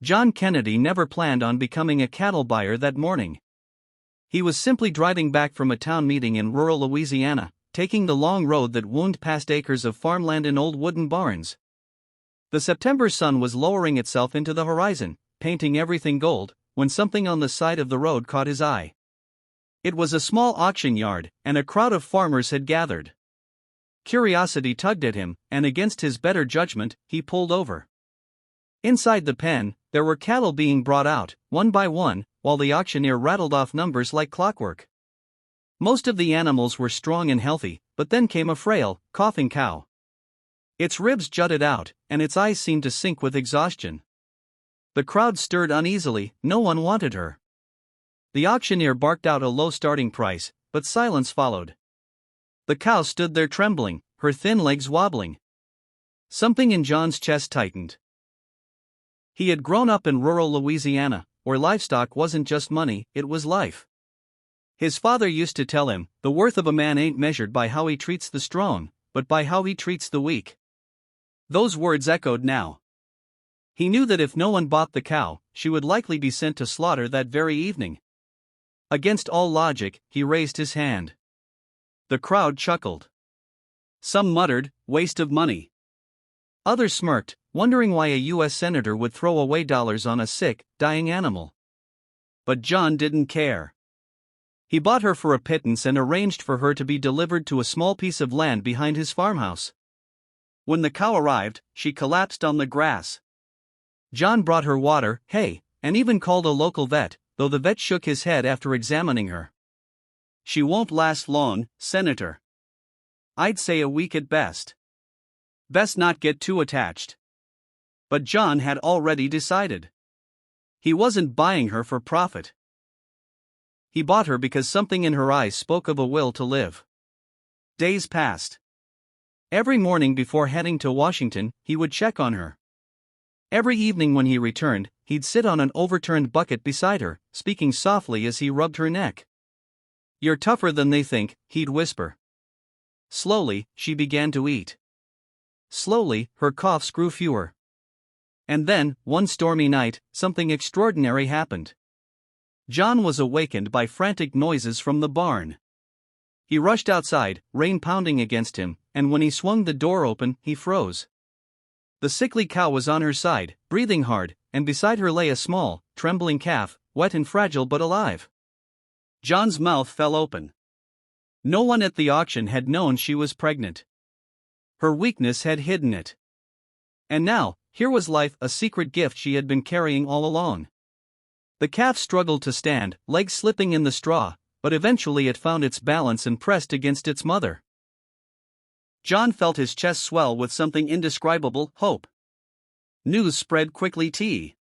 John Kennedy never planned on becoming a cattle buyer that morning. He was simply driving back from a town meeting in rural Louisiana, taking the long road that wound past acres of farmland and old wooden barns. The September sun was lowering itself into the horizon, painting everything gold, when something on the side of the road caught his eye. It was a small auction yard, and a crowd of farmers had gathered. Curiosity tugged at him, and against his better judgment, he pulled over. Inside the pen, there were cattle being brought out, one by one, while the auctioneer rattled off numbers like clockwork. Most of the animals were strong and healthy, but then came a frail, coughing cow. Its ribs jutted out, and its eyes seemed to sink with exhaustion. The crowd stirred uneasily, no one wanted her. The auctioneer barked out a low starting price, but silence followed. The cow stood there trembling, her thin legs wobbling. Something in John's chest tightened. He had grown up in rural Louisiana, where livestock wasn't just money, it was life. His father used to tell him, the worth of a man ain't measured by how he treats the strong, but by how he treats the weak. Those words echoed now. He knew that if no one bought the cow, she would likely be sent to slaughter that very evening. Against all logic, he raised his hand. The crowd chuckled. Some muttered, waste of money. Others smirked, wondering why a U.S. senator would throw away dollars on a sick, dying animal. But John didn't care. He bought her for a pittance and arranged for her to be delivered to a small piece of land behind his farmhouse. When the cow arrived, she collapsed on the grass. John brought her water, hay, and even called a local vet, though the vet shook his head after examining her. She won't last long, Senator. I'd say a week at best. Best not get too attached. But John had already decided. He wasn't buying her for profit. He bought her because something in her eyes spoke of a will to live. Days passed. Every morning before heading to Washington, he would check on her. Every evening when he returned, he'd sit on an overturned bucket beside her, speaking softly as he rubbed her neck. "You're tougher than they think," he'd whisper. Slowly, she began to eat. Slowly, her coughs grew fewer. And then, one stormy night, something extraordinary happened. John was awakened by frantic noises from the barn. He rushed outside, rain pounding against him, and when he swung the door open, he froze. The sickly cow was on her side, breathing hard, and beside her lay a small, trembling calf, wet and fragile but alive. John's mouth fell open. No one at the auction had known she was pregnant. Her weakness had hidden it. And now, here was life, a secret gift she had been carrying all along. The calf struggled to stand, legs slipping in the straw, but eventually it found its balance and pressed against its mother. John felt his chest swell with something indescribable, hope. News spread quickly.